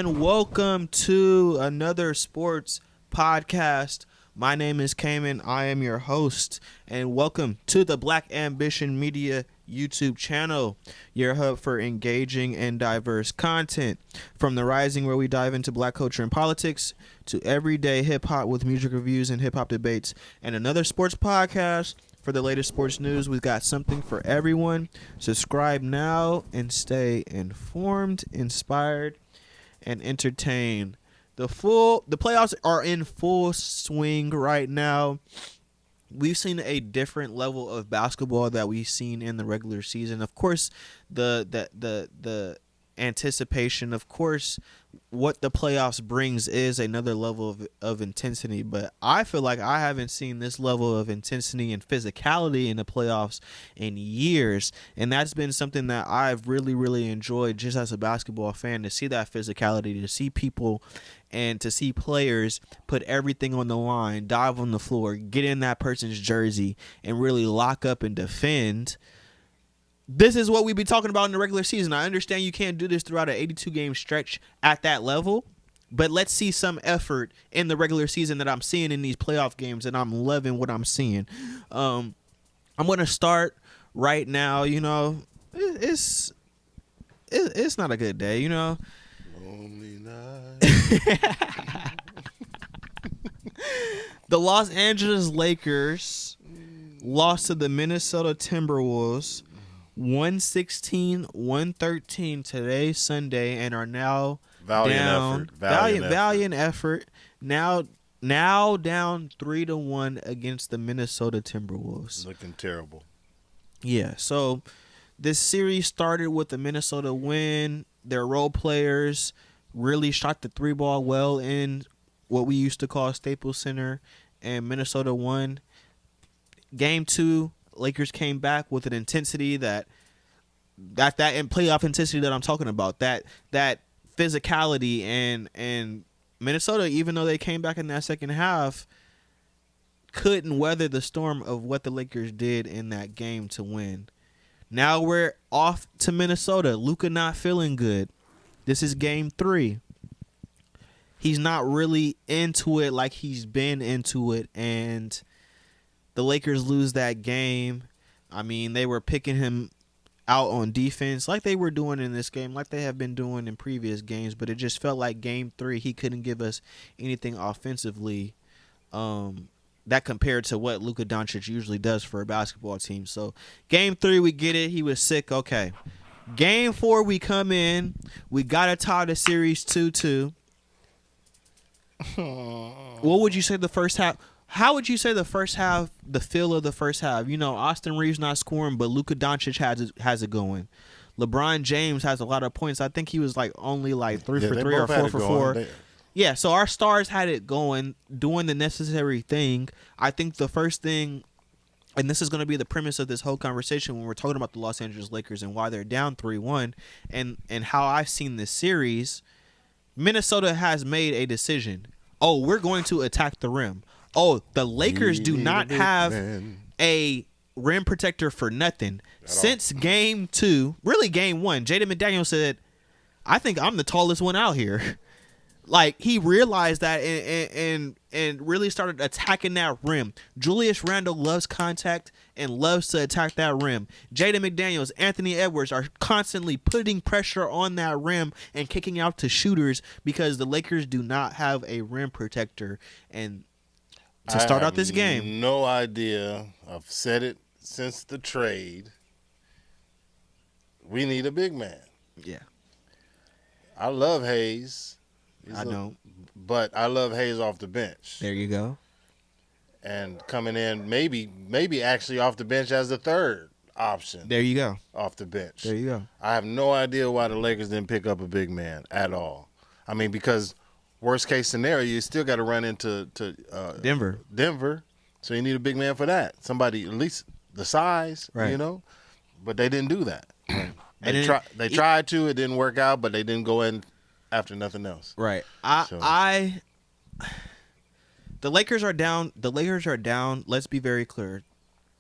and welcome to another sports podcast. My name is Cayman. I am your host, and welcome to the Black Ambition Media YouTube channel, your hub for engaging and diverse content. From The Rising, where we dive into black culture and politics, to everyday hip-hop with music reviews and hip-hop debates, and another sports podcast. For the latest sports news, we've got something for everyone. Subscribe now and stay informed, inspired, and entertained. The playoffs are in full swing right now. We've seen a different level of basketball that we've seen in the regular season. Of course, the anticipation, of course, what the playoffs brings is another level of intensity. But I feel like I haven't seen this level of intensity and physicality in the playoffs in years. And that's been something that I've really, really enjoyed just as a basketball fan, to see that physicality, to see people and to see players put everything on the line, dive on the floor, get in that person's jersey, and really lock up and defend. This is what we be talking about in the regular season. I understand you can't do this throughout an 82-game stretch at that level, but let's see some effort in the regular season that I'm seeing in these playoff games, and I'm loving what I'm seeing. I'm going to start right now. You know, it's not a good day, you know. Lonely night. The Los Angeles Lakers lost to the Minnesota Timberwolves 116-113 today, Sunday, and are now Valiant effort. Now down 3-1 against the Minnesota Timberwolves. Looking terrible. Yeah, so this series started with the Minnesota win. Their role players really shot the three ball well in what we used to call Staples Center, and Minnesota won. Game 2, Lakers came back with an intensity that and playoff intensity that I'm talking about. That physicality and Minnesota, even though they came back in that second half, couldn't weather the storm of what the Lakers did in that game to win. Now we're off to Minnesota. Luka not feeling good. This is game 3. He's not really into it like he's been into it, and the Lakers lose that game. I mean, they were picking him out on defense like they were doing in this game, like they have been doing in previous games, but it just felt like game 3, he couldn't give us anything offensively that compared to what Luka Doncic usually does for a basketball team. So game 3, we get it. He was sick. Okay. Game 4, we come in. We got to tie the series 2-2. What would you say the first half? How would you say the first half, the feel of the first half? You know, Austin Reeves not scoring, but Luka Doncic has it going. LeBron James has a lot of points. I think he was only 3 for 3 or 4 for 4. Yeah, so our stars had it going, doing the necessary thing. I think the first thing, and this is going to be the premise of this whole conversation when we're talking about the Los Angeles Lakers and why they're down 3-1, and how I've seen this series, Minnesota has made a decision. Oh, we're going to attack the rim. Oh, the Lakers do not have a rim protector for nothing. Since game 2, really game 1, Jaden McDaniels said, I think I'm the tallest one out here. He realized that and really started attacking that rim. Julius Randle loves contact and loves to attack that rim. Jaden McDaniels, Anthony Edwards are constantly putting pressure on that rim and kicking out to shooters because the Lakers do not have a rim protector. And to start out this game, no idea. I've said it since the trade. We need a big man. Yeah. I love Hayes. I know. But I love Hayes off the bench. There you go. And coming in maybe actually off the bench as the third option. There you go. Off the bench. There you go. I have no idea why the Lakers didn't pick up a big man at all. I mean, because worst case scenario, you still got to run into Denver. So you need a big man for that. Somebody at least the size, right. You know. But they didn't do that. Right. They tried to. It didn't work out, but they didn't go in after nothing else. Right. The Lakers are down. The Lakers are down. Let's be very clear.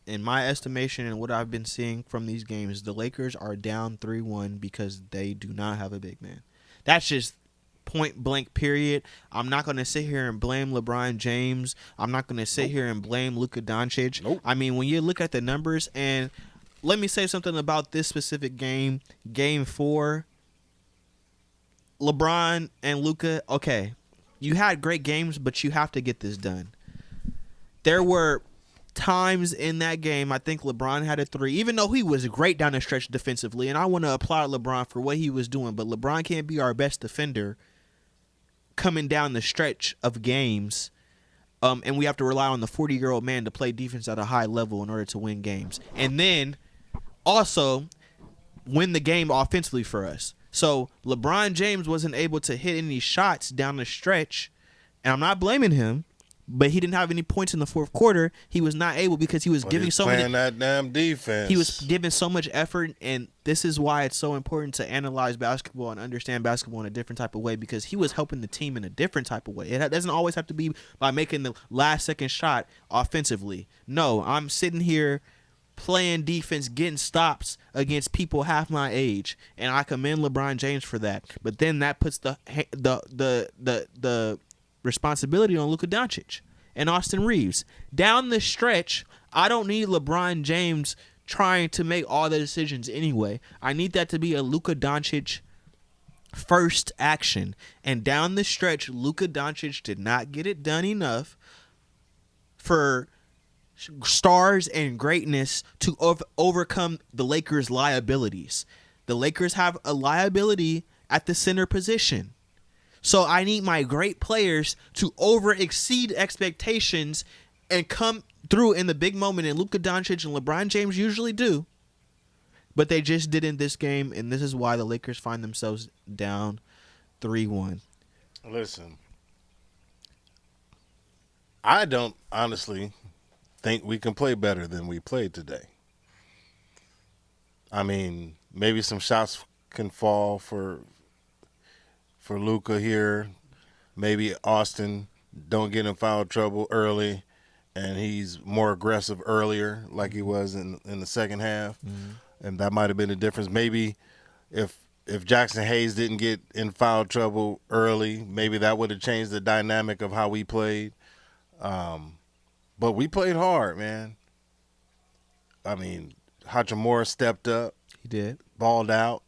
In my estimation and what I've been seeing from these games, the Lakers are down 3-1 because they do not have a big man. That's just point blank period. I'm not going to sit here and blame LeBron James. I'm not going to sit here and blame Luka Doncic. Nope. I mean, when you look at the numbers, and let me say something about this specific game, Game 4, LeBron and Luka, okay, you had great games, but you have to get this done. There were times in that game, I think LeBron had a 3, even though he was great down the stretch defensively, and I want to applaud LeBron for what he was doing, but LeBron can't be our best defender coming down the stretch of games, and we have to rely on the 40-year-old man to play defense at a high level in order to win games. And then also win the game offensively for us. So LeBron James wasn't able to hit any shots down the stretch, and I'm not blaming him, but he didn't have any points in the fourth quarter. He was not able because he was giving so many. That damn defense. He was giving so much effort, and this is why it's so important to analyze basketball and understand basketball in a different type of way, because he was helping the team in a different type of way. It doesn't always have to be by making the last second shot offensively. No, I'm sitting here playing defense, getting stops against people half my age, and I commend LeBron James for that. But then that puts the responsibility on Luka Doncic and Austin Reeves. Down the stretch, I don't need LeBron James trying to make all the decisions anyway. I need that to be a Luka Doncic first action. And down the stretch, Luka Doncic did not get it done enough for stars and greatness to overcome the Lakers' liabilities. The Lakers have a liability at the center position. So I need my great players to exceed expectations and come through in the big moment, and Luka Doncic and LeBron James usually do. But they just didn't this game, and this is why the Lakers find themselves down 3-1. Listen, I don't honestly think we can play better than we played today. I mean, maybe some shots can fall for Luka here. Maybe Austin don't get in foul trouble early, and he's more aggressive earlier like he was in the second half. Mm-hmm. And that might have been the difference. Maybe if Jackson Hayes didn't get in foul trouble early, maybe that would have changed the dynamic of how we played. But we played hard, man. I mean, Hachimura stepped up. He did. Balled out.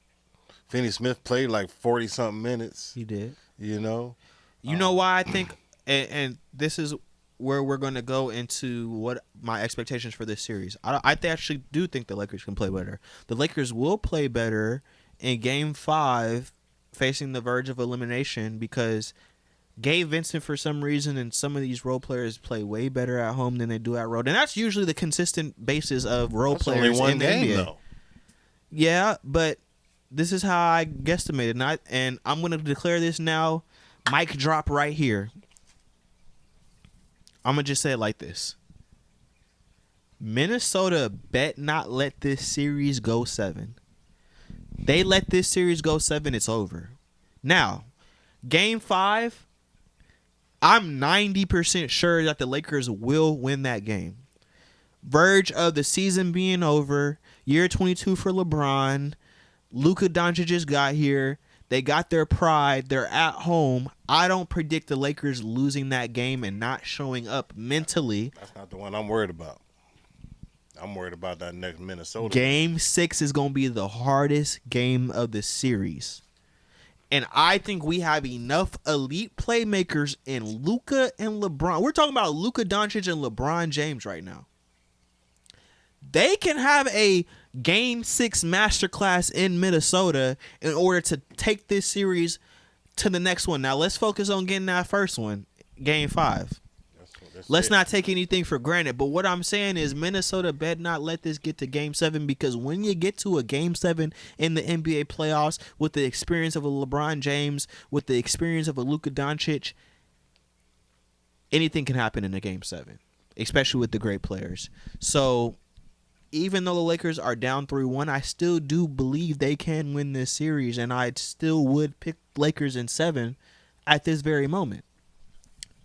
Finney-Smith played like 40-something minutes. He did. You know? You know why I think, and this is where we're going to go into what my expectations for this series. I actually do think the Lakers can play better. The Lakers will play better in Game 5 facing the verge of elimination because Gabe Vincent, for some reason, and some of these role players play way better at home than they do at road. And that's usually the consistent basis of role players only one in the game, NBA. Though. Yeah, but this is how I guesstimated. And I'm going to declare this now. Mic drop right here. I'm going to just say it like this. Minnesota bet not let this series go 7. They let this series go 7, it's over. Now, Game 5, I'm 90% sure that the Lakers will win that game. Verge of the season being over. Year 22 for LeBron. Luka Doncic just got here. They got their pride. They're at home. I don't predict the Lakers losing that game and not showing up mentally. That's not the one I'm worried about. I'm worried about that next Minnesota. Game 6 is going to be the hardest game of the series. And I think we have enough elite playmakers in Luka and LeBron. We're talking about Luka Doncic and LeBron James right now. They can have a Game 6 masterclass in Minnesota in order to take this series to the next one. Now, let's focus on getting that first one, Game 5. Let's not take anything for granted. But what I'm saying is Minnesota bet not let this get to Game 7, because when you get to a Game 7 in the NBA playoffs with the experience of a LeBron James, with the experience of a Luka Doncic, anything can happen in a Game 7, especially with the great players. So even though the Lakers are down 3-1, I still do believe they can win this series, and I still would pick Lakers in 7 at this very moment.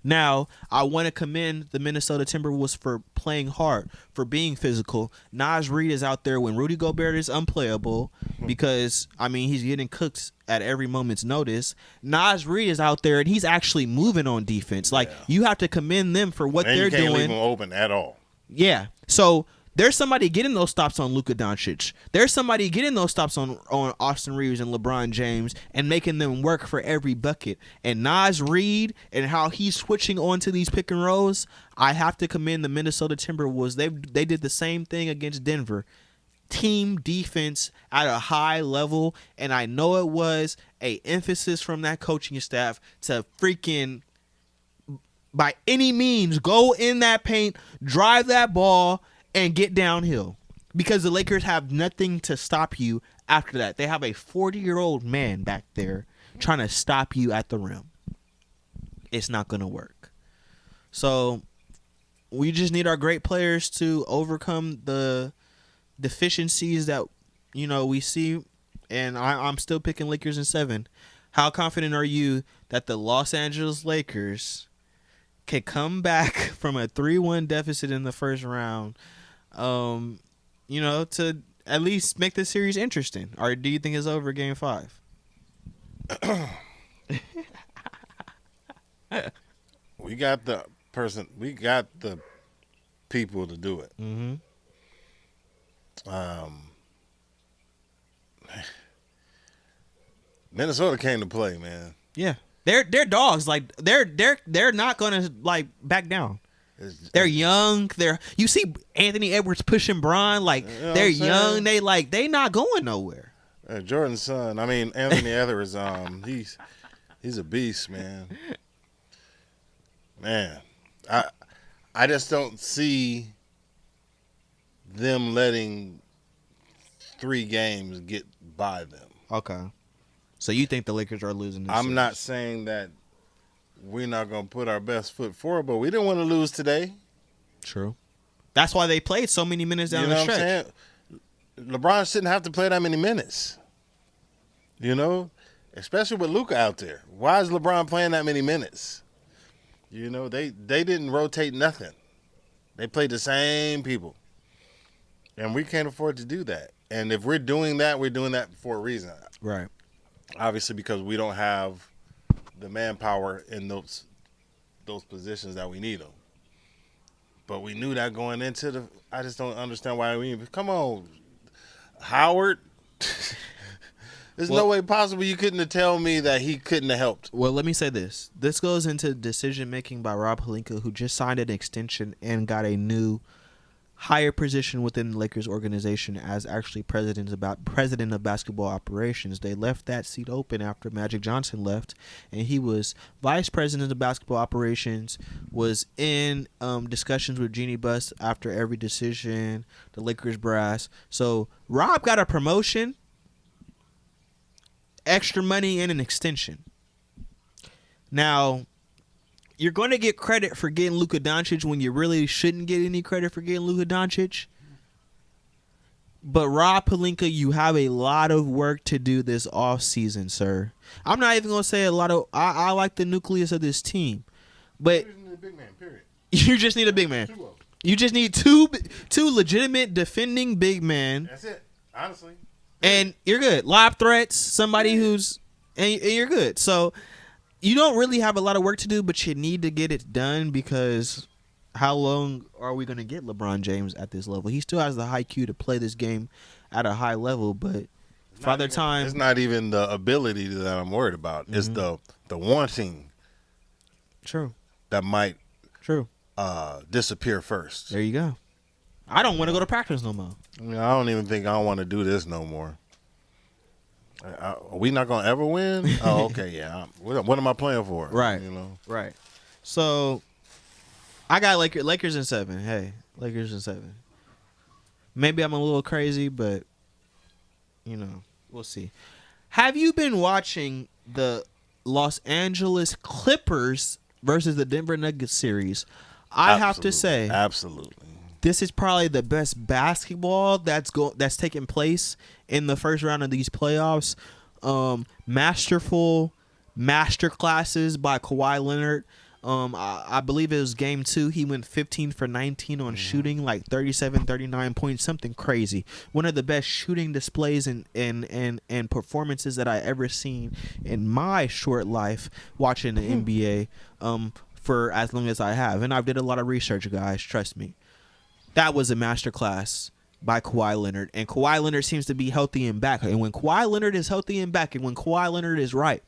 Now, I want to commend the Minnesota Timberwolves for playing hard, for being physical. Naz Reid is out there when Rudy Gobert is unplayable because, I mean, he's getting cooked at every moment's notice. Naz Reid is out there and he's actually moving on defense. Like, you have to commend them for what they're doing. You can't leave them open at all. Yeah. So there's somebody getting those stops on Luka Doncic. There's somebody getting those stops on Austin Reeves and LeBron James and making them work for every bucket. And Naz Reid and how he's switching onto these pick and rolls, I have to commend the Minnesota Timberwolves. They did the same thing against Denver. Team defense at a high level, and I know it was a emphasis from that coaching staff to freaking, by any means, go in that paint, drive that ball, and get downhill, because the Lakers have nothing to stop you after that. They have a 40-year-old man back there trying to stop you at the rim. It's not going to work. So we just need our great players to overcome the deficiencies that, you know, we see, and I'm still picking Lakers in 7. How confident are you that the Los Angeles Lakers can come back from a 3-1 deficit in the first round, you know, to at least make this series interesting? Or do you think it's over Game 5? We got the people to do it. Mm-hmm. Minnesota came to play, man. Yeah, they're dogs. Like they're not gonna like back down. They're young. You see Anthony Edwards pushing Bron. Like, you know, they're young. They not going nowhere. Jordan's son. I mean, Anthony Edwards. He's a beast, man. Man, I just don't see them letting 3 games get by them. Okay. So you think the Lakers are losing this I'm series? not saying that we're not going to put our best foot forward, but we didn't want to lose today. True. That's why they played so many minutes down the stretch. LeBron shouldn't have to play that many minutes. You know? Especially with Luka out there. Why is LeBron playing that many minutes? You know, they didn't rotate nothing. They played the same people. And we can't afford to do that. And if we're doing that for a reason. Right. Obviously, because we don't have the manpower in those positions that we need them. But we knew that going into I just don't understand why we even. Come on, Howard. There's no way possible you couldn't have told me that he couldn't have helped. Well, let me say this. This goes into decision-making by Rob Pelinka, who just signed an extension and got a new higher position within the Lakers organization as actually president of basketball operations. They left that seat open after Magic Johnson left, and he was vice president of basketball operations, was in discussions with Jeannie Buss after every decision, the Lakers brass. So Rob got a promotion, extra money, and an extension. Now, you're going to get credit for getting Luka Doncic when you really shouldn't get any credit for getting Luka Doncic. But Rob Pelinka, you have a lot of work to do this offseason, sir. I'm not even going to say a lot of... I like the nucleus of this team. But You just need a big man, period. You just need a big man. You just need two legitimate defending big men. That's it, honestly. And you're good. Lob threats, somebody who's... And you're good. So... You don't really have a lot of work to do, but you need to get it done, because how long are we going to get LeBron James at this level? He still has the high IQ to play this game at a high level, but Father Time... It's not even the ability that I'm worried about. Mm-hmm. It's the wanting. True. That might True. Disappear first. There you go. I don't want to go to practice no more. I don't even think I want to do this no more. Are we not gonna ever win? Oh, okay, yeah. What am I playing for? Right, you know. Right. So, I got Lakers in 7. Hey, Lakers in 7. Maybe I'm a little crazy, but you know, we'll see. Have you been watching the Los Angeles Clippers versus the Denver Nuggets series? I have to say, absolutely. This is probably the best basketball that's taking place in the first round of these playoffs. Masterful master classes by Kawhi Leonard. I believe it was game 2. He went 15 for 19 on shooting, like 37, 39 points, something crazy. One of the best shooting displays and performances that I ever seen in my short life watching the NBA for as long as I have. And I've did a lot of research, guys. Trust me. That was a masterclass by Kawhi Leonard. And Kawhi Leonard seems to be healthy and back. And when Kawhi Leonard is healthy and back, and when Kawhi Leonard is right,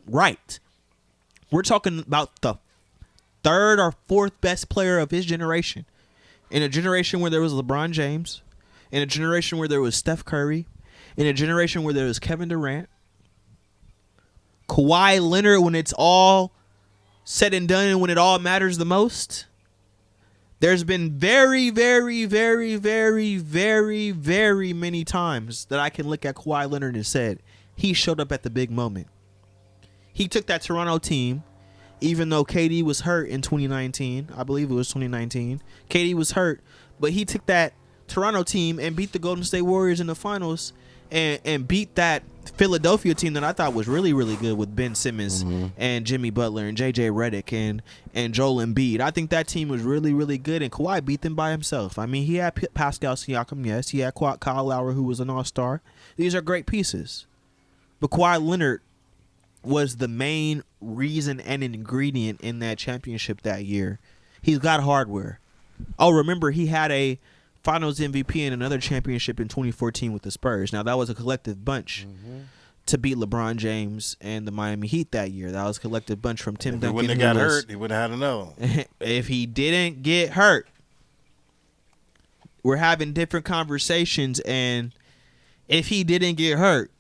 we're talking about the third or fourth best player of his generation. In a generation where there was LeBron James, in a generation where there was Steph Curry, in a generation where there was Kevin Durant, Kawhi Leonard, when it's all said and done and when it all matters the most, there's been very, very, very, very, very, very many times that I can look at Kawhi Leonard and said he showed up at the big moment. He took that Toronto team, even though KD was hurt in 2019. I believe it was 2019. KD was hurt, but he took that Toronto team and beat the Golden State Warriors in the finals and beat that Philadelphia team that I thought was really, really good with Ben Simmons and Jimmy Butler and JJ Redick and Joel Embiid. I think that team was really, really good, and Kawhi beat them by himself. I mean, he had Pascal Siakam, yes. He had Kyle Lowry, who was an all-star. These are great pieces. But Kawhi Leonard was the main reason and ingredient in that championship that year. He's got hardware. Oh, remember, he had a Finals MVP and another championship in 2014 with the Spurs. Now, that was a collective bunch to beat LeBron James and the Miami Heat that year. That was a collective bunch from Tim Duncan. If he wouldn't have got hurt, he would have had another one. If he didn't get hurt, we're having different conversations. And if he didn't get hurt,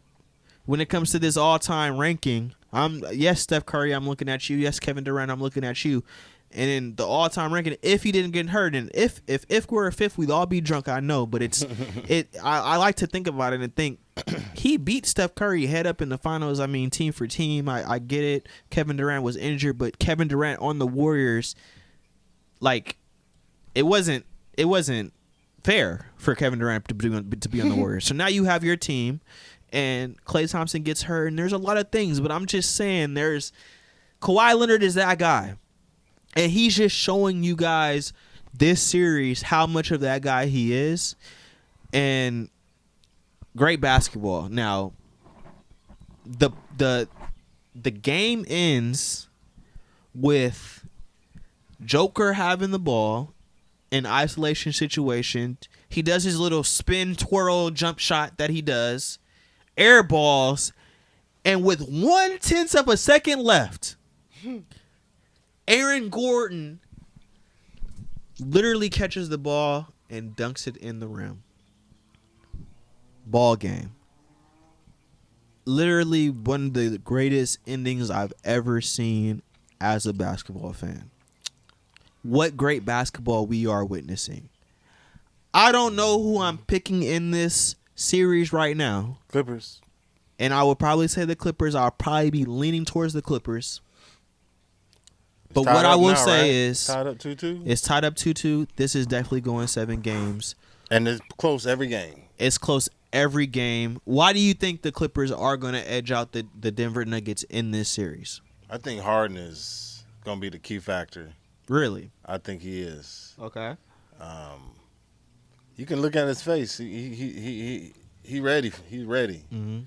when it comes to this all-time ranking, yes, Steph Curry, I'm looking at you. Yes, Kevin Durant, I'm looking at you. And in the all-time ranking, if he didn't get hurt, and if we're a fifth, we'd all be drunk. I know, but I like to think about it and think he beat Steph Curry head up in the finals. I mean, team for team. I get it. Kevin Durant was injured, but Kevin Durant on the Warriors, like, it wasn't fair for Kevin Durant to be on the Warriors. So now you have your team. And Klay Thompson gets hurt, and there's a lot of things. But I'm just saying, Kawhi Leonard is that guy. And he's just showing you guys this series how much of that guy he is. And great basketball. Now, the game ends with Joker having the ball in isolation situation. He does his little spin, twirl, jump shot that he does. Air balls, and with 1/10 of a second left, Aaron Gordon literally catches the ball and dunks it in the rim. Ball game. Literally one of the greatest endings I've ever seen as a basketball fan. What great basketball we are witnessing. I don't know who I'm picking in this series right now. Clippers. And I would probably say the Clippers. I'll probably be leaning towards the Clippers. But what I will say is tied up 2-2. It's tied up 2-2. This is definitely going 7 games. And it's close every game. It's close every game. Why do you think the Clippers are going to edge out the Denver Nuggets in this series? I think Harden is going to be the key factor. Really? I think he is. Okay. You can look at his face. He ready. He's ready. Mm-hmm.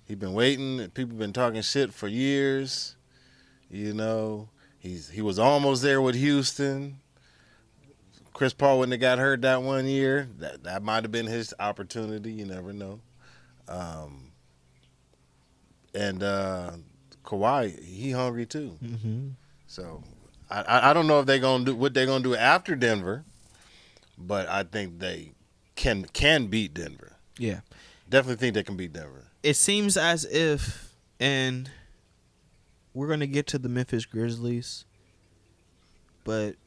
He's been waiting. People been talking shit for years. You know, he was almost there with Houston. Chris Paul wouldn't have got hurt that one year. That might have been his opportunity. You never know. And Kawhi, he hungry too. Mm-hmm. So I don't know if they're gonna do what they're gonna do after Denver. But I think they can beat Denver. Yeah. Definitely think they can beat Denver. It seems as if, and we're going to get to the Memphis Grizzlies, but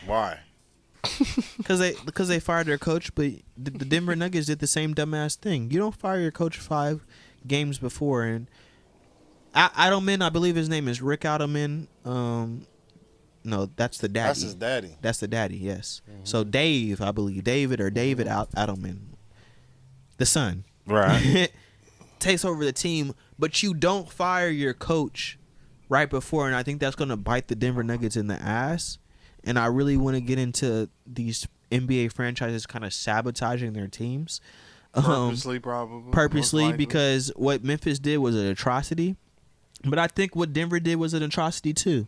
why? Because they fired their coach, but the Denver Nuggets did the same dumbass thing. You don't fire your coach 5 games before, and Adelman, I believe his name is Rick Adelman. No, that's the daddy. That's his daddy. That's the daddy, yes. Mm-hmm. So David Adelman, the son, right, takes over the team, but you don't fire your coach right before, and I think that's going to bite the Denver Nuggets in the ass. And I really want to get into these NBA franchises kind of sabotaging their teams. Purposely, probably. Purposely, because what Memphis did was an atrocity. But I think what Denver did was an atrocity too.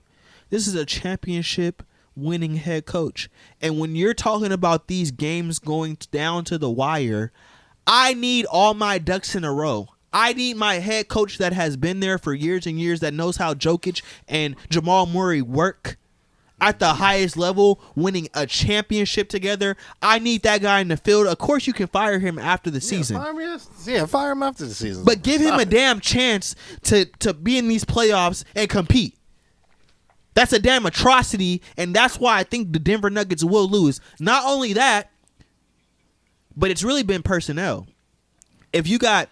This is a championship winning head coach. And when you're talking about these games going down to the wire, I need all my ducks in a row. I need my head coach that has been there for years and years, that knows how Jokic and Jamal Murray work at the highest level, winning a championship together. I need that guy in the field. Of course, you can fire him after the season. Fire him after the season. But give him a damn chance to be in these playoffs and compete. That's a damn atrocity, and that's why I think the Denver Nuggets will lose. Not only that, but it's really been personnel. If you got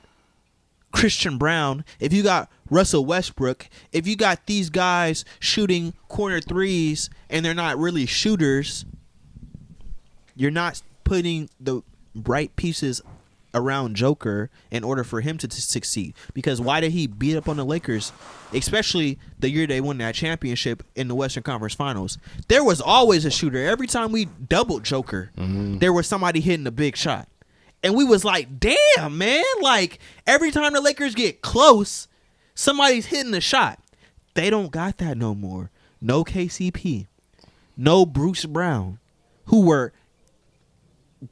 Christian Brown, if you got Russell Westbrook, if you got these guys shooting corner threes and they're not really shooters, you're not putting the right pieces around Joker in order for him to succeed. Because why did he beat up on the Lakers, especially the year they won that championship in the Western Conference Finals? There was always a shooter. Every time we doubled Joker, there was somebody hitting a big shot. And we was like, damn, man. Like, every time the Lakers get close, somebody's hitting the shot. They don't got that no more. No KCP. No Bruce Brown, who were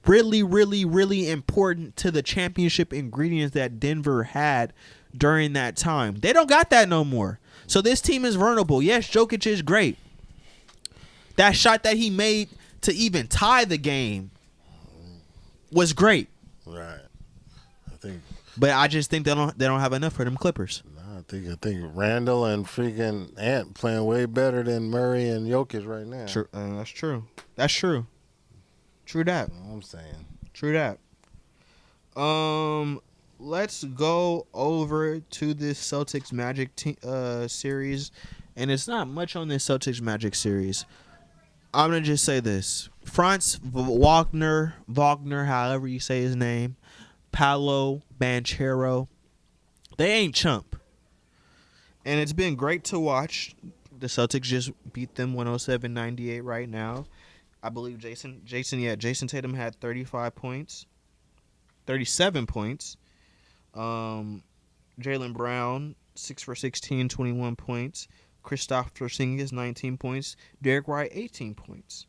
really, really, really important to the championship ingredients that Denver had during that time. They don't got that no more. So this team is vulnerable. Yes, Jokic is great. That shot that he made to even tie the game was great. Right. But I just think they don't have enough for them Clippers. No, I think Randall and freaking Ant playing way better than Murray and Jokic right now. True. That's true. That's true. True that. You know what I'm saying. True that. Let's go over to this Celtics Magic series, and it's not much on this Celtics Magic series. I'm gonna just say this: Franz Wagner, however you say his name, Paolo Banchero, they ain't chump, and it's been great to watch. The Celtics just beat them 107-98 right now. I believe Jason Tatum had 37 points. Jaylen Brown, 6 for 16, 21 points. Kristaps Porzingis, 19 points. Derek White, 18 points.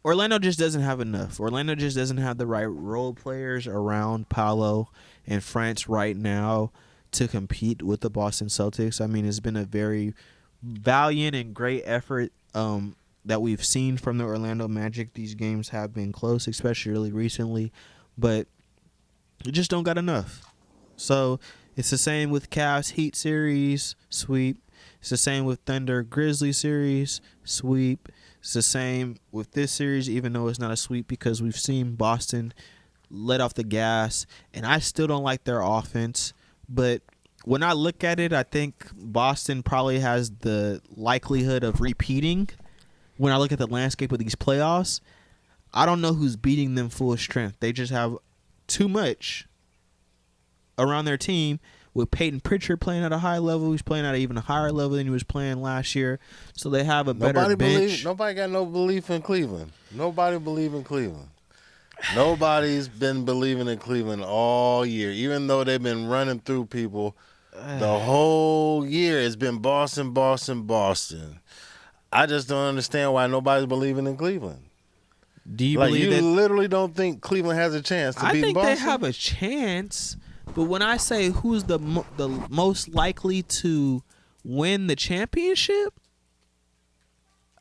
Orlando just doesn't have enough. Orlando just doesn't have the right role players around Paolo and France right now to compete with the Boston Celtics. I mean, it's been a very valiant and great effort that we've seen from the Orlando Magic. These games have been close, especially really recently, but you just don't got enough. So it's the same with Cavs Heat series, sweep. It's the same with Thunder Grizzly series, sweep. It's the same with this series, even though it's not a sweep, because we've seen Boston let off the gas, and I still don't like their offense. But when I look at it, I think Boston probably has the likelihood of repeating. When I look at the landscape of these playoffs, I don't know who's beating them full strength. They just have too much around their team. With Peyton Pritchard playing at a high level, he's playing at an even higher level than he was playing last year. So they have a better bench. Nobody got no belief in Cleveland. Nobody believe in Cleveland. Nobody's been believing in Cleveland all year, even though they've been running through people. The whole year it's been Boston, Boston, Boston. I just don't understand why nobody's believing in Cleveland. Do you believe that? You literally don't think Cleveland has a chance to beat Boston? I think they have a chance, but when I say who's the most likely to win the championship,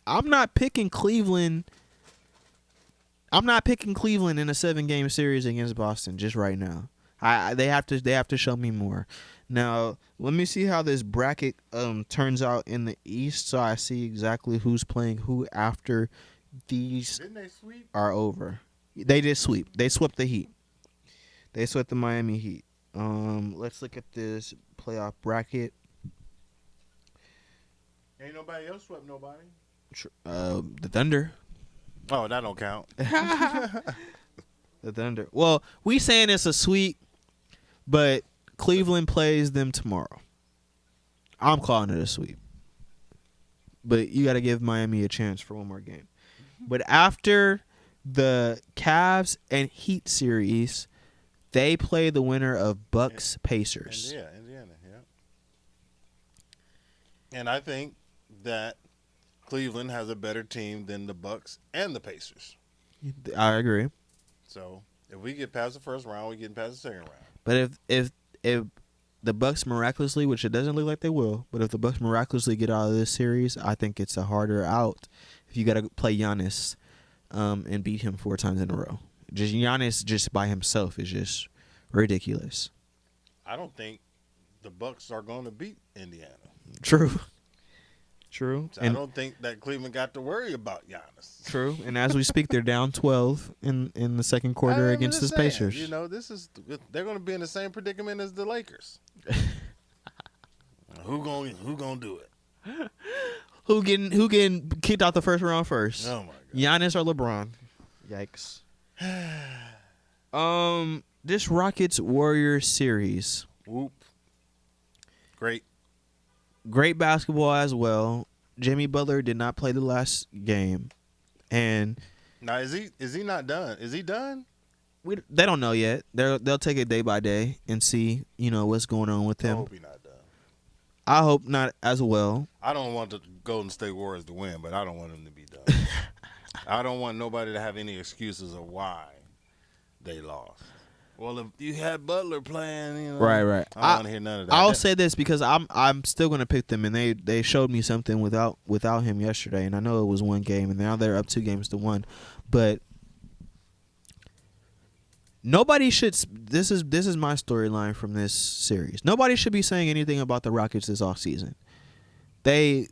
I'm not picking Cleveland. I'm not picking Cleveland in a 7-game series against Boston just right now. They have to show me more. Now, let me see how this bracket turns out in the East, so I see exactly who's playing who after these are over. They did sweep. They swept the Heat. They swept the Miami Heat. Let's look at this playoff bracket. Ain't nobody else swept nobody. The Thunder. Oh, that don't count. The Thunder. Well, we saying it's a sweep, but Cleveland plays them tomorrow. I'm calling it a sweep. But you got to give Miami a chance for one more game. But after the Cavs and Heat series, they play the winner of Bucks Pacers. Indiana, yeah. And I think that Cleveland has a better team than the Bucks and the Pacers. I agree. So if we get past the first round, we get past the second round. But if the Bucks miraculously, which it doesn't look like they will, but if the Bucks miraculously get out of this series, I think it's a harder out if you got to play Giannis and beat him 4 times in a row. Just Giannis just by himself is just ridiculous. I don't think the Bucks are going to beat Indiana. True. So I don't think that Cleveland got to worry about Giannis. True. And as we speak, they're down 12 in the second quarter against the Pacers. You know, they're going to be in the same predicament as the Lakers. Who gonna do it? Who getting kicked out the first round first? Oh my God. Giannis or LeBron? Yikes. This Rockets Warriors series. Whoop. Great basketball as well. Jimmy Butler did not play the last game, and now is he not done? Is he done? They don't know yet. They'll take it day by day and see what's going on with him. I hope he's not done. I hope not as well. I don't want the Golden State Warriors to win, but I don't want them to be done. I don't want nobody to have any excuses of why they lost. Well, if you had Butler playing, right. I don't want to hear none of that. I'll say this because I'm still going to pick them, and they showed me something without him yesterday, and I know it was one game, and now they're up 2-1, but nobody should. This is my storyline from this series. Nobody should be saying anything about the Rockets this offseason. They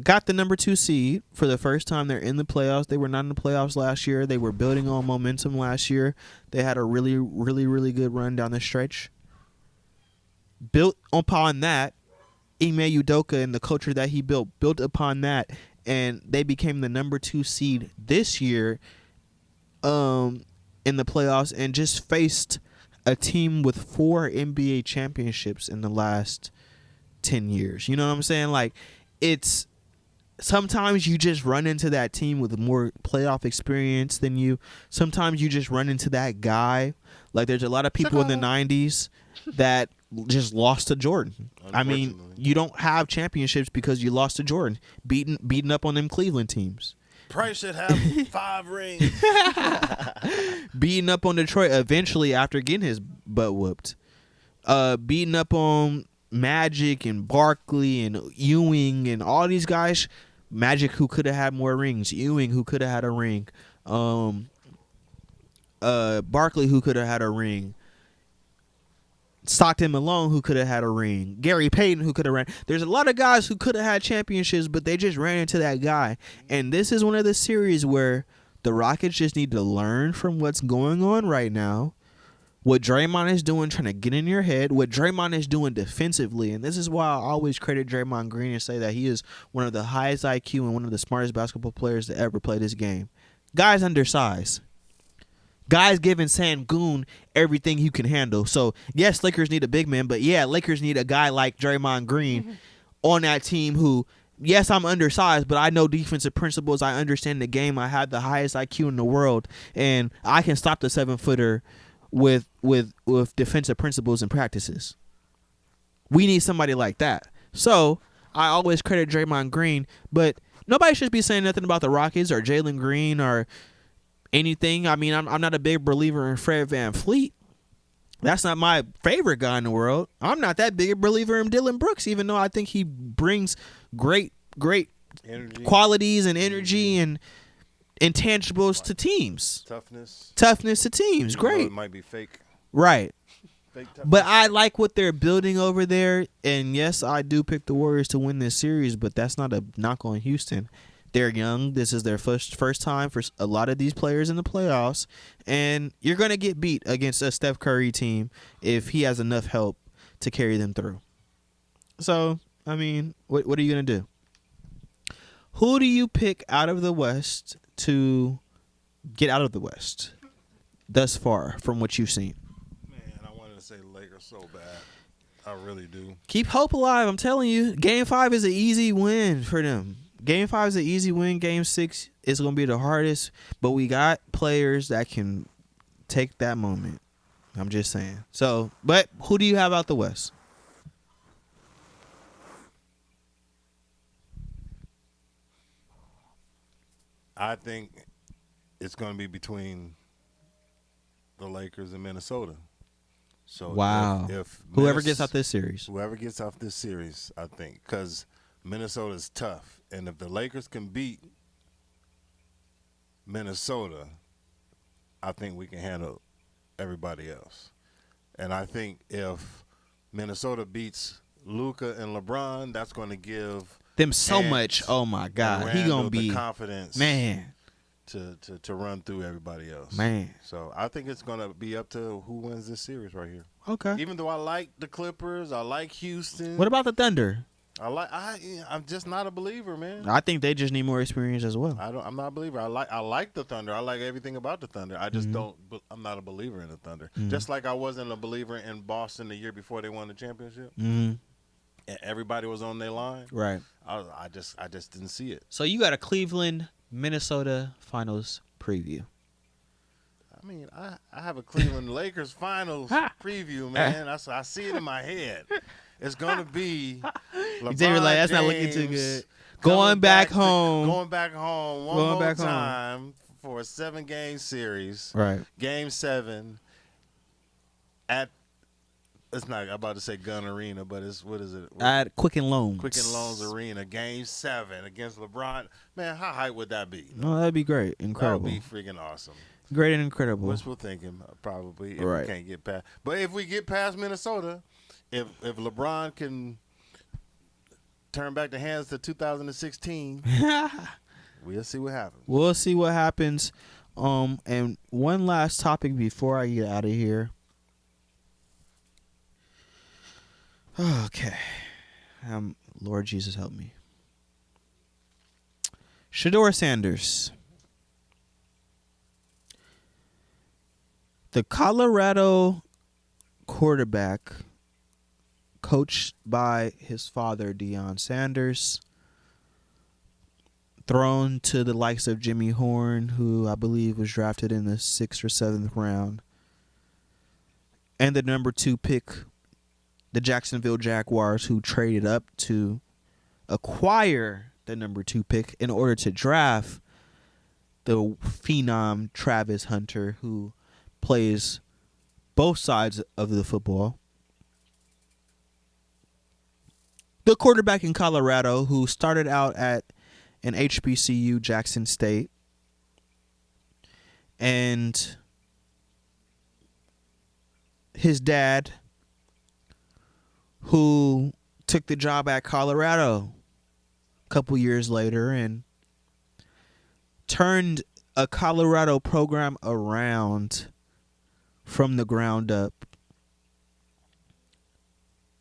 got the number 2 seed for the first time. They're in the playoffs. They were not in the playoffs last year. They were building on momentum last year. They had a really, really, really good run down the stretch. Built upon that, Ime Udoka and the culture that he built upon that, and they became the number 2 seed this year in the playoffs and just faced a team with 4 NBA championships in the last 10 years. You know what I'm saying? Like, it's sometimes you just run into that team with more playoff experience than you. Sometimes you just run into that guy. Like, there's a lot of people in the 90s that just lost to Jordan. I mean, you don't have championships because you lost to Jordan, beating up on them Cleveland teams. Price should have 5 rings. Beating up on Detroit eventually after getting his butt whooped. Beating up on Magic and Barkley and Ewing and all these guys. Magic, who could have had more rings. Ewing, who could have had a ring. Barkley, who could have had a ring. Stockton Malone, who could have had a ring. Gary Payton, who could have ran. There's a lot of guys who could have had championships, but they just ran into that guy. And this is one of the series where the Rockets just need to learn from what's going on right now. What Draymond is doing, trying to get in your head. What Draymond is doing defensively. And this is why I always credit Draymond Green and say that he is one of the highest IQ and one of the smartest basketball players to ever play this game. Guy's undersized. Guy's giving Sangoon everything he can handle. So, yes, Lakers need a big man, but, yeah, Lakers need a guy like Draymond Green on that team who, yes, I'm undersized, but I know defensive principles. I understand the game. I have the highest IQ in the world, and I can stop the 7-footer with defensive principles and practices. We need somebody like that. So, I always credit Draymond Green, but nobody should be saying nothing about the Rockets or Jalen Green or anything. I mean, I'm not a big believer in Fred VanVleet. That's not my favorite guy in the world. I'm not that big a believer in Dylan Brooks, even though I think he brings great energy, qualities and energy and intangibles to teams. Toughness to teams. Great. It might be fake. Right. Fake toughness. But I like what they're building over there. And yes, I do pick the Warriors to win this series, but that's not a knock on Houston. They're young. This is their first time for a lot of these players in the playoffs. And you're going to get beat against a Steph Curry team if he has enough help to carry them through. So, I mean, what are you going to do? Who do you pick out of the West to get out of the West thus far from what you've seen? Man, I wanted to say Lakers. Lakers so bad. I really do. Keep hope alive. I'm telling you. Game 5 is an easy win for them. Game 5 is an easy win. Game 6 is going to be the hardest. But we got players that can take that moment. I'm just saying. So, but who do you have out the West? I think it's going to be between the Lakers and Minnesota. So wow. If whoever gets out this series. Whoever gets off this series, I think, because Minnesota's tough. And if the Lakers can beat Minnesota, I think we can handle everybody else. And I think if Minnesota beats Luka and LeBron, that's going to give them so much. Oh my God, he gonna be the confidence, man, to run through everybody else, man. So I think it's going to be up to who wins this series right here. Okay. Even though I like the Clippers, I like Houston. What about the Thunder? I'm just not a believer, man. I think they just need more experience as well. I'm not a believer. I like the Thunder. I like everything about the Thunder. I just don't. I'm not a believer in the Thunder. Just like I wasn't a believer in Boston the year before they won the championship. And everybody was on their line. Right. I just didn't see it. So you got a Cleveland, Minnesota finals preview. I mean, I have a Cleveland Lakers finals preview, man. I see it in my head. It's gonna be LeBron Xavier like that's James not looking too good. Going back home one more time for a 7-game series. Right. Game 7 at it's not I'm about to say Gun Arena, but it's what is it? At Quicken Loans. Quicken Loans Arena. Game 7 against LeBron. Man, how hype would that be? No, that'd be great. Incredible. That would be freaking awesome. Great and incredible. Wishful thinking, probably. If right. we can't get past. But if we get past Minnesota, if LeBron can turn back the hands to 2016, we'll see what happens. We'll see what happens. And one last topic before I get out of here. Okay. Lord Jesus, help me. Shedeur Sanders. The Colorado quarterback, coached by his father, Deion Sanders, thrown to the likes of Jimmy Horn, who I believe was drafted in the 6th or 7th round, and the number 2 pick, the Jacksonville Jaguars, who traded up to acquire the number 2 pick in order to draft the phenom Travis Hunter, who plays both sides of the football. The quarterback in Colorado, who started out at an HBCU, Jackson State, and his dad, who took the job at Colorado a couple years later and turned a Colorado program around from the ground up.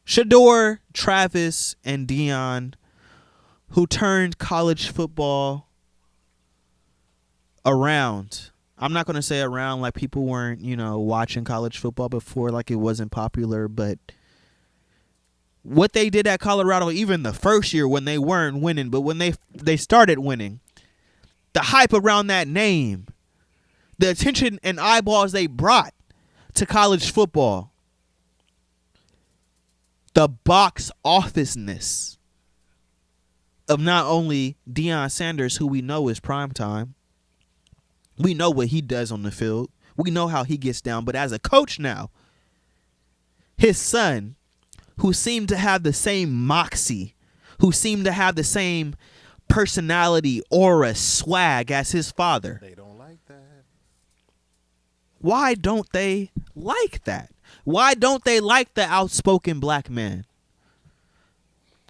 Shedeur, Travis, and Deion, who turned college football around. I'm not going to say around like people weren't, watching college football before, like it wasn't popular, but what they did at Colorado, even the first year when they weren't winning, but when they started winning, the hype around that name, the attention and eyeballs they brought to college football, the box officeness of not only Deion Sanders, who we know is primetime. We know what he does on the field. We know how he gets down. But as a coach now, his son, who seemed to have the same moxie, who seemed to have the same personality, aura, swag as his father. They don't like that. Why don't they like that? Why don't they like the outspoken black man?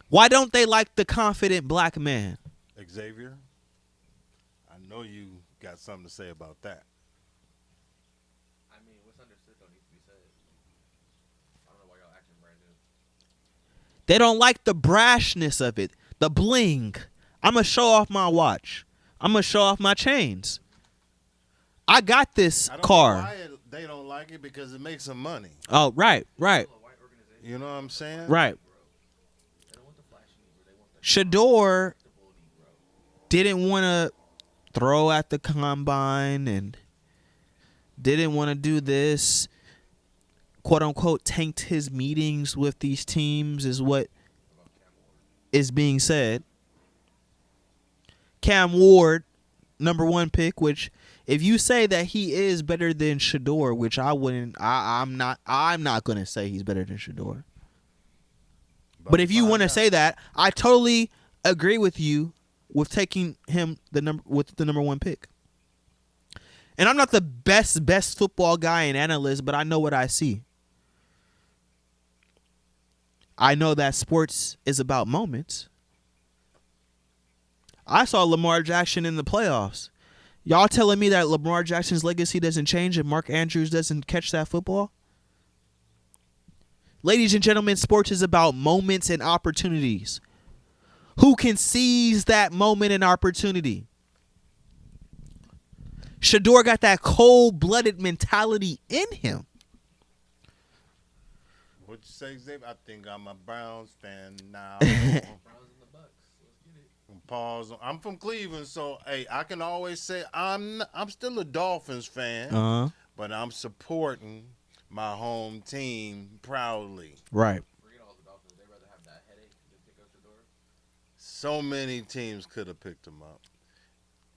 Why don't they like the confident black man? Xavier, I know you got something to say about that. I mean, what's understood don't need to be said. I don't know why y'all acting brand new. They don't like the brashness of it, the bling. I'm going to show off my watch. I'm going to show off my chains. I got this car. They don't like it because it makes them money. Oh, right. You know what I'm saying? Right. Shedeur didn't want to throw at the combine and didn't want to do this. "Quote unquote," tanked his meetings with these teams, is what is being said. Cam Ward, number 1 pick, which if you say that he is better than Shedeur, which I wouldn't, I'm not going to say he's better than Shedeur. But if you want to say that, I totally agree with you with taking him the number 1 pick. And I'm not the best football guy and analyst, but I know what I see. I know that sports is about moments. I saw Lamar Jackson in the playoffs. Y'all telling me that Lamar Jackson's legacy doesn't change if Mark Andrews doesn't catch that football? Ladies and gentlemen, sports is about moments and opportunities. Who can seize that moment and opportunity? Shedeur got that cold-blooded mentality in him. What you say, Xavier? I think I'm a Browns fan now. Browns and the Bucks. Let's get it. Pause. I'm from Cleveland, so hey, I can always say I'm still a Dolphins fan, but I'm supporting my home team proudly. Right. Forget all the Dolphins. They'd rather have that headache than pick up Shedeur. So many teams could have picked him up.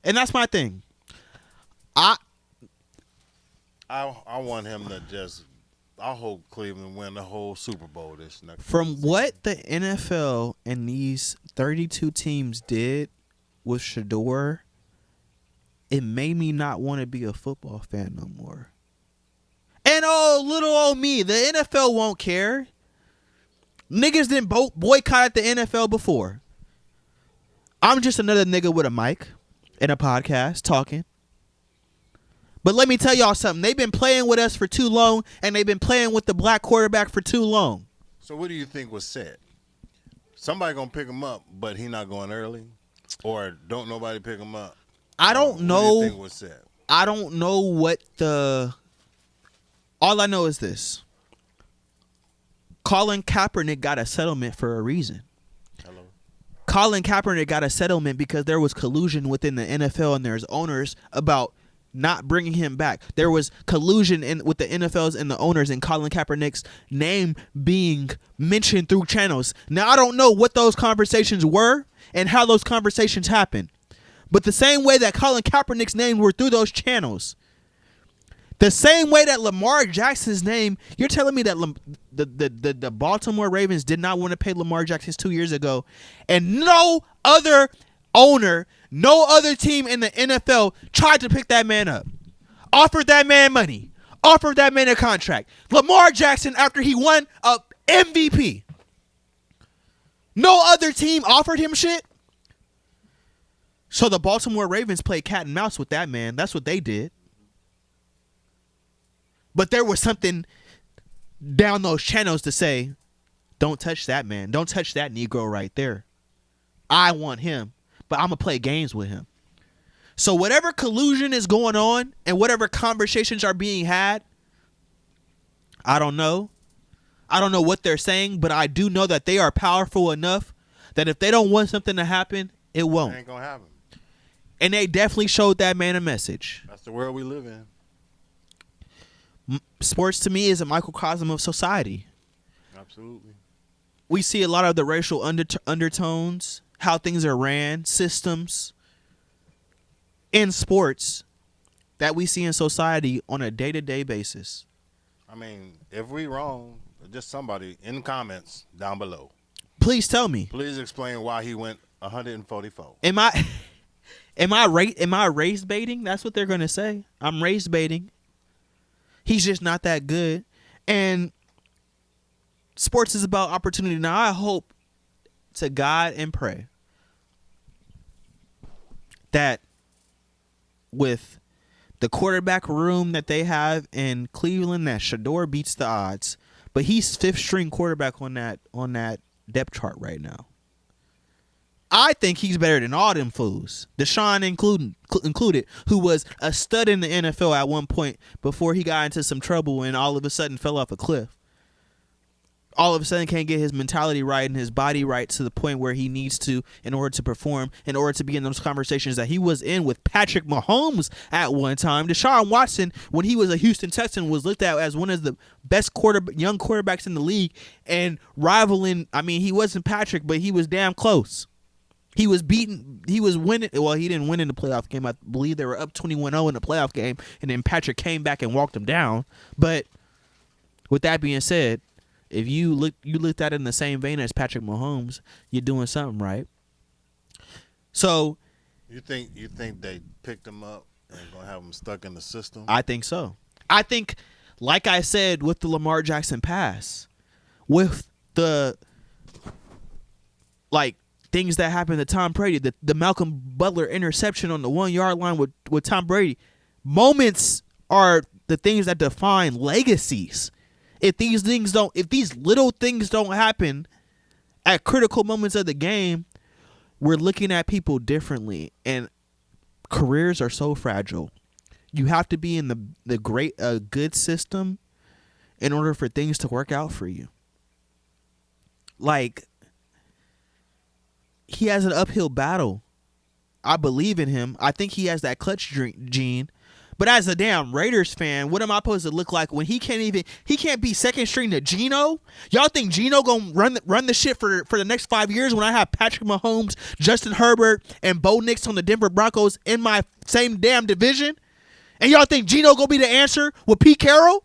And that's my thing. I want him to just. I hope Cleveland win the whole Super Bowl this next. From what the NFL and these 32 teams did with Shedeur, it made me not want to be a football fan no more. And little old me, the NFL won't care. Niggas didn't boycott the NFL before. I'm just another nigga with a mic and a podcast talking. But let me tell y'all something. They've been playing with us for too long, and they've been playing with the black quarterback for too long. So what do you think was said? Somebody going to pick him up, but he not going early? Or don't nobody pick him up? I don't know. What do you think was said? I don't know what the... All I know is this. Colin Kaepernick got a settlement for a reason. Hello? Colin Kaepernick got a settlement because there was collusion within the NFL and there's owners about not bringing him back. There was collusion with the NFL's and the owners and Colin Kaepernick's name being mentioned through channels. Now, I don't know what those conversations were and how those conversations happened. But the same way that Colin Kaepernick's name were through those channels, the same way that Lamar Jackson's name, you're telling me that the Baltimore Ravens did not want to pay Lamar Jackson 2 years ago, and no other owner, no other team in the NFL tried to pick that man up, offered that man money, offered that man a contract. Lamar Jackson, after he won a MVP, no other team offered him shit. So the Baltimore Ravens played cat and mouse with that man. That's what they did. But there was something down those channels to say, don't touch that man. Don't touch that Negro right there. I want him, but I'm going to play games with him. So whatever collusion is going on and whatever conversations are being had, I don't know. I don't know what they're saying, but I do know that they are powerful enough that if they don't want something to happen, it won't. It ain't going to happen. And they definitely showed that man a message. That's the world we live in. Sports to me is a microcosm of society. Absolutely. We see a lot of the racial undertones, how things are ran, systems in sports that we see in society on a day-to-day basis. I mean, if we wrong, just somebody in the comments down below. Please tell me. Please explain why he went 144. Am I race baiting? That's what they're going to say. I'm race baiting. He's just not that good. And sports is about opportunity. Now, I hope to God and pray that with the quarterback room that they have in Cleveland, that Shedeur beats the odds. But he's fifth string quarterback on that depth chart right now. I think he's better than all them fools. Deshaun included, who was a stud in the NFL at one point before he got into some trouble and all of a sudden fell off a cliff. All of a sudden can't get his mentality right and his body right to the point where he needs to in order to perform, in order to be in those conversations that he was in with Patrick Mahomes at one time. Deshaun Watson, when he was a Houston Texan, was looked at as one of the best young quarterbacks in the league and rivaling. I mean, he wasn't Patrick, but he was damn close. He was beaten. He was winning. Well, he didn't win in the playoff game. I believe they were up 21-0 in the playoff game, and then Patrick came back and walked him down. But with that being said, if you looked at it in the same vein as Patrick Mahomes, you're doing something right. So, you think they picked him up and gonna have him stuck in the system? I think so. I think, like I said, with the Lamar Jackson pass, with the things that happened to Tom Brady, the Malcolm Butler interception on the 1-yard line with Tom Brady, moments are the things that define legacies. If these little things don't happen at critical moments of the game, we're looking at people differently, and careers are so fragile. You have to be in the good system in order for things to work out for you. Like, he has an uphill battle. I believe in him. I think he has that clutch gene. But as a damn Raiders fan, what am I supposed to look like when he can't be second string to Geno? Y'all think Geno gonna run the shit for the next 5 years when I have Patrick Mahomes, Justin Herbert, and Bo Nix on the Denver Broncos in my same damn division? And y'all think Geno gonna be the answer with Pete Carroll?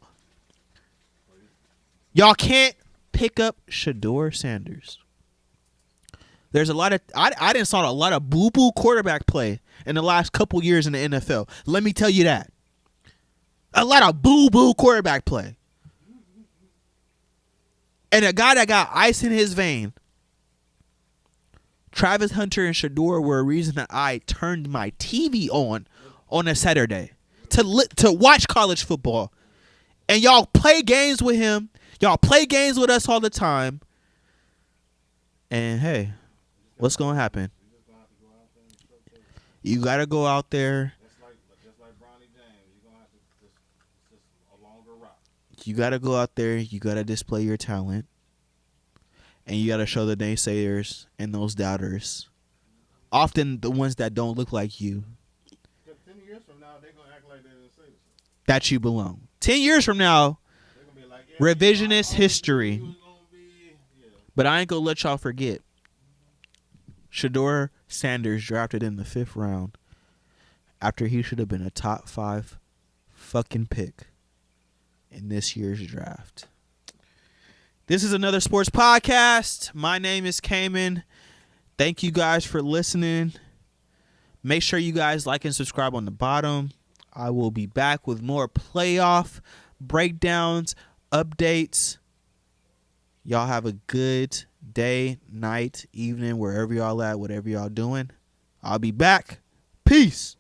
Y'all can't pick up Shedeur Sanders. There's a lot of I didn't saw a lot of boo-boo quarterback play in the last couple years in the NFL. Let me tell you that. A lot of boo-boo quarterback play. And a guy that got ice in his vein. Travis Hunter and Shedeur were a reason that I turned my TV on a Saturday to watch college football. And y'all play games with him. Y'all play games with us all the time. And hey, what's going to happen? You got to go out there. Just like Bronny James, you're going to have to just a longer route. You got to go out there. You got to display your talent. And you got to show the naysayers and those doubters, often the ones that don't look like you, 10 years from now, they're going to act like they didn't say so. that you belong. 10 years from now, Be like, revisionist history. But I ain't going to let y'all forget. Shedeur Sanders drafted in the 5th round after he should have been a top 5 fucking pick in this year's draft. This is another sports podcast. My name is Cayman. Thank you guys for listening. Make sure you guys like and subscribe on the bottom. I will be back with more playoff breakdowns, updates. Y'all have a good day, night, evening, wherever y'all at, whatever y'all doing. I'll be back. Peace.